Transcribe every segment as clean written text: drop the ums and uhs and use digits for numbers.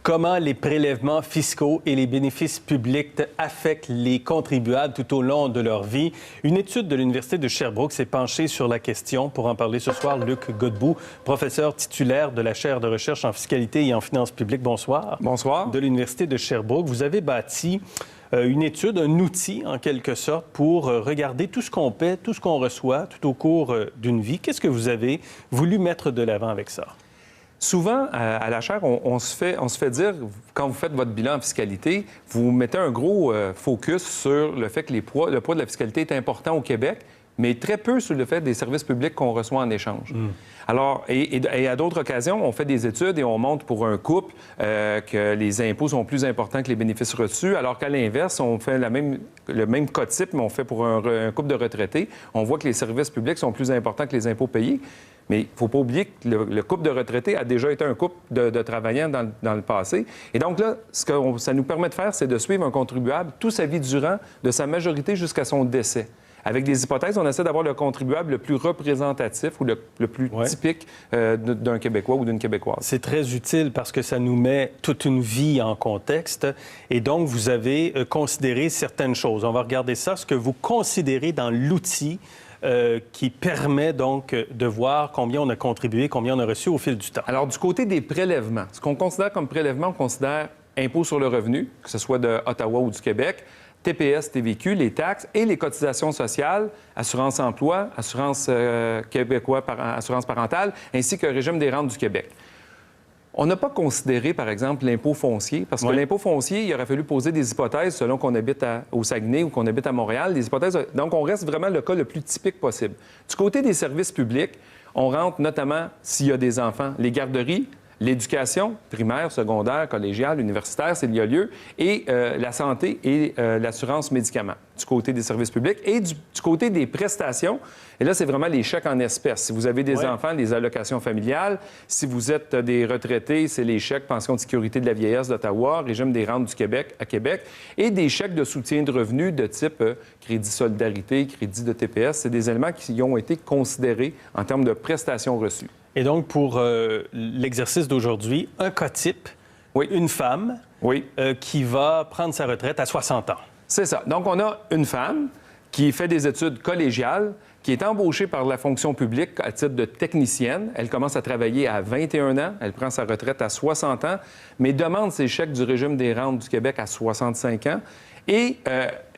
Comment les prélèvements fiscaux et les bénéfices publics affectent les contribuables tout au long de leur vie? Une étude de l'Université de Sherbrooke s'est penchée sur la question. Pour en parler ce soir, Luc Godbout, professeur titulaire de la chaire de recherche en fiscalité et en finances publiques. Bonsoir. Bonsoir. De l'Université de Sherbrooke. Vous avez bâti une étude, un outil en quelque sorte pour regarder tout ce qu'on paie, tout ce qu'on reçoit tout au cours d'une vie. Qu'est-ce que vous avez voulu mettre de l'avant avec ça? Souvent, à la chaire, on se fait dire, quand vous faites votre bilan en fiscalité, vous mettez un gros focus sur le fait que le poids de la fiscalité est important au Québec, mais très peu sur le fait des services publics qu'on reçoit en échange. Alors, et à d'autres occasions, on fait des études et on montre pour un couple que les impôts sont plus importants que les bénéfices reçus, alors qu'à l'inverse, on fait le même cas type, mais on fait pour un couple de retraités. On voit que les services publics sont plus importants que les impôts payés. Mais il ne faut pas oublier que le couple de retraités a déjà été un couple de travailleurs dans le passé. Et donc là, ce que ça nous permet de faire, c'est de suivre un contribuable toute sa vie durant, de sa majorité jusqu'à son décès. Avec des hypothèses, on essaie d'avoir le contribuable le plus représentatif ou le plus typique d'un Québécois ou d'une Québécoise. C'est très utile parce que ça nous met toute une vie en contexte. Et donc, vous avez considéré certaines choses. On va regarder ça, ce que vous considérez dans l'outil qui permet donc de voir combien on a contribué, combien on a reçu au fil du temps. Alors, du côté des prélèvements, ce qu'on considère comme prélèvement, on considère impôt sur le revenu, que ce soit de Ottawa ou du Québec, TPS, TVQ, les taxes et les cotisations sociales, assurance emploi, assurance québécois, assurance parentale, ainsi que le régime des rentes du Québec. On n'a pas considéré, par exemple, l'impôt foncier, parce que l'impôt foncier, il aurait fallu poser des hypothèses selon qu'on habite au Saguenay ou qu'on habite à Montréal. Des hypothèses, donc, on reste vraiment le cas le plus typique possible. Du côté des services publics, on rentre notamment, s'il y a des enfants, les garderies, l'éducation primaire, secondaire, collégiale, universitaire, s'il y a lieu, et la santé et l'assurance médicaments du côté des services publics. Et du côté des prestations, et là, c'est vraiment les chèques en espèces. Si vous avez des enfants, les allocations familiales. Si vous êtes des retraités, c'est les chèques pension de sécurité de la vieillesse d'Ottawa, régime des rentes du Québec à Québec, et des chèques de soutien de revenus de type crédit solidarité, crédit de TPS. C'est des éléments qui ont été considérés en termes de prestations reçues. Et donc, pour l'exercice d'aujourd'hui, un cas type, une femme qui va prendre sa retraite à 60 ans. C'est ça. Donc, on a une femme qui fait des études collégiales, qui est embauchée par la fonction publique à titre de technicienne. Elle commence à travailler à 21 ans. Elle prend sa retraite à 60 ans, mais demande ses chèques du régime des rentes du Québec à 65 ans. Et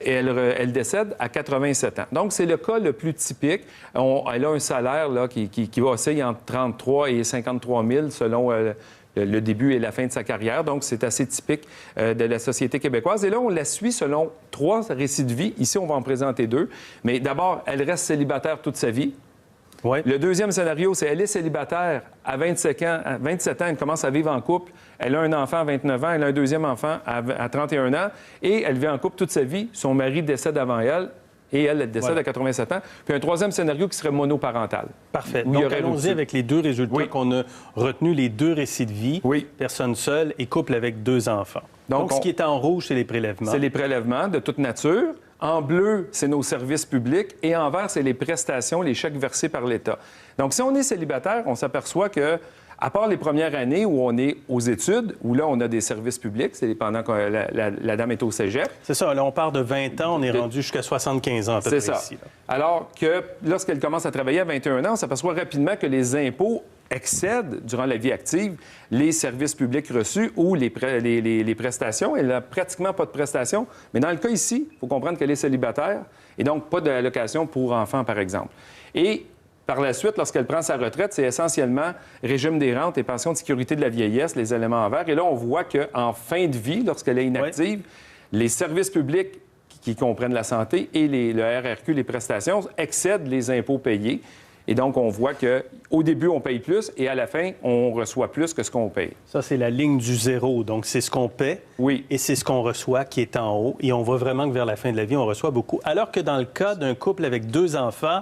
elle décède à 87 ans. Donc, c'est le cas le plus typique. Elle a un salaire là, qui va osciller entre 33 et 53 000 selon le début et la fin de sa carrière. Donc, c'est assez typique de la société québécoise. Et là, on la suit selon 3 récits de vie. Ici, on va en présenter 2. Mais d'abord, elle reste célibataire toute sa vie. Le deuxième scénario, c'est elle est célibataire à 27 ans, elle commence à vivre en couple. Elle a un enfant à 29 ans, elle a un deuxième enfant à 31 ans et elle vit en couple toute sa vie. Son mari décède avant elle et elle décède à 87 ans. Puis un troisième scénario qui serait monoparental. Parfait. Donc, allons-y avec les 2 résultats qu'on a retenus, les 2 récits de vie, personne seule et couple avec 2 enfants. Donc ce qui est en rouge, c'est les prélèvements. C'est les prélèvements de toute nature. En bleu, c'est nos services publics. Et en vert, c'est les prestations, les chèques versés par l'État. Donc, si on est célibataire, on s'aperçoit que, à part les premières années où on est aux études, où là, on a des services publics, c'est pendant que la dame est au cégep. C'est ça. Là, on part de 20 ans, on est rendu jusqu'à 75 ans à peu près ici. C'est ça. Alors que lorsqu'elle commence à travailler à 21 ans, on s'aperçoit rapidement que les impôts excèdent, durant la vie active, les services publics reçus ou les prestations. Elle n'a pratiquement pas de prestations. Mais dans le cas ici, il faut comprendre qu'elle est célibataire et donc pas d'allocation pour enfants, par exemple. Et par la suite, lorsqu'elle prend sa retraite, c'est essentiellement régime des rentes et pension de sécurité de la vieillesse, les éléments en vert. Et là, on voit qu'en fin de vie, lorsqu'elle est inactive, les services publics qui comprennent la santé et le RRQ, les prestations, excèdent les impôts payés. Et donc, on voit qu'au début, on paye plus et à la fin, on reçoit plus que ce qu'on paye. Ça, c'est la ligne du zéro. Donc, c'est ce qu'on paie et c'est ce qu'on reçoit qui est en haut. Et on voit vraiment que vers la fin de la vie, on reçoit beaucoup. Alors que dans le cas d'un couple avec 2 enfants,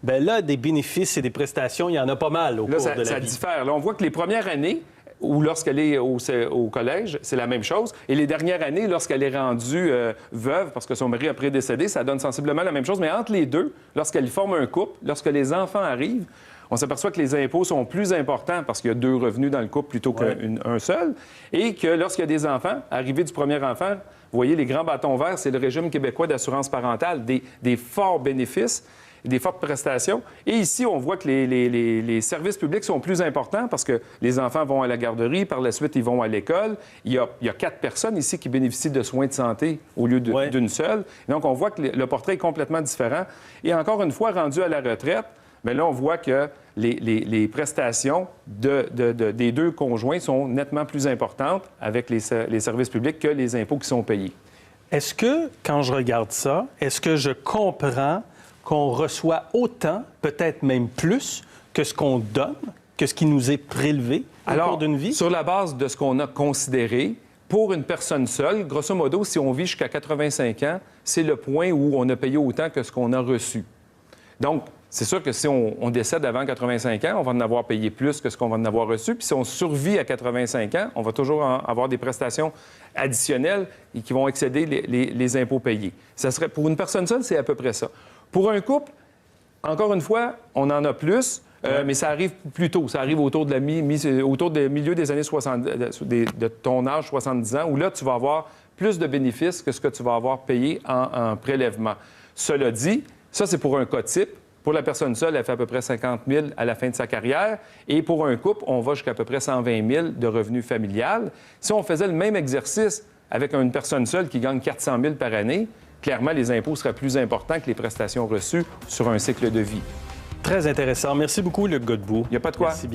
bien là, des bénéfices et des prestations, il y en a pas mal au cours de la vie. Ça diffère. Là, on voit que les premières années, ou lorsqu'elle est au collège, c'est la même chose. Et les dernières années, lorsqu'elle est rendue veuve, parce que son mari a prédécédé, ça donne sensiblement la même chose. Mais entre les deux, lorsqu'elle forme un couple, lorsque les enfants arrivent, on s'aperçoit que les impôts sont plus importants parce qu'il y a 2 revenus dans le couple plutôt qu'un seul, et que lorsqu'il y a des enfants, arrivé du premier enfant, vous voyez, les grands bâtons verts, c'est le régime québécois d'assurance parentale, des forts bénéfices, des fortes prestations. Et ici, on voit que les services publics sont plus importants parce que les enfants vont à la garderie, par la suite, ils vont à l'école. Il y a 4 personnes ici qui bénéficient de soins de santé au lieu d'une seule. Et donc, on voit que le portrait est complètement différent. Et encore une fois, rendu à la retraite, bien là, on voit que les prestations des 2 conjoints sont nettement plus importantes avec les services publics que les impôts qui sont payés. Est-ce que, quand je regarde ça, est-ce que je comprends qu'on reçoit autant, peut-être même plus, que ce qu'on donne, que ce qui nous est prélevé au cours d'une vie? Sur la base de ce qu'on a considéré, pour une personne seule, grosso modo, si on vit jusqu'à 85 ans, c'est le point où on a payé autant que ce qu'on a reçu. Donc, c'est sûr que si on décède avant 85 ans, on va en avoir payé plus que ce qu'on va en avoir reçu. Puis si on survit à 85 ans, on va toujours avoir des prestations additionnelles et qui vont excéder les impôts payés. Ça serait, pour une personne seule, c'est à peu près ça. Pour un couple, encore une fois, on en a plus, mais ça arrive plus tôt. Ça arrive autour du milieu des années 70, de ton âge, 70 ans, où là, tu vas avoir plus de bénéfices que ce que tu vas avoir payé en prélèvement. Cela dit, ça, c'est pour un cas type. Pour la personne seule, elle fait à peu près 50 000 à la fin de sa carrière. Et pour un couple, on va jusqu'à peu près 120 000 de revenus familial. Si on faisait le même exercice avec une personne seule qui gagne 400 000 par année, clairement, les impôts seraient plus importants que les prestations reçues sur un cycle de vie. Très intéressant. Merci beaucoup, Luc Godbout. Il n'y a pas de quoi. Merci bien.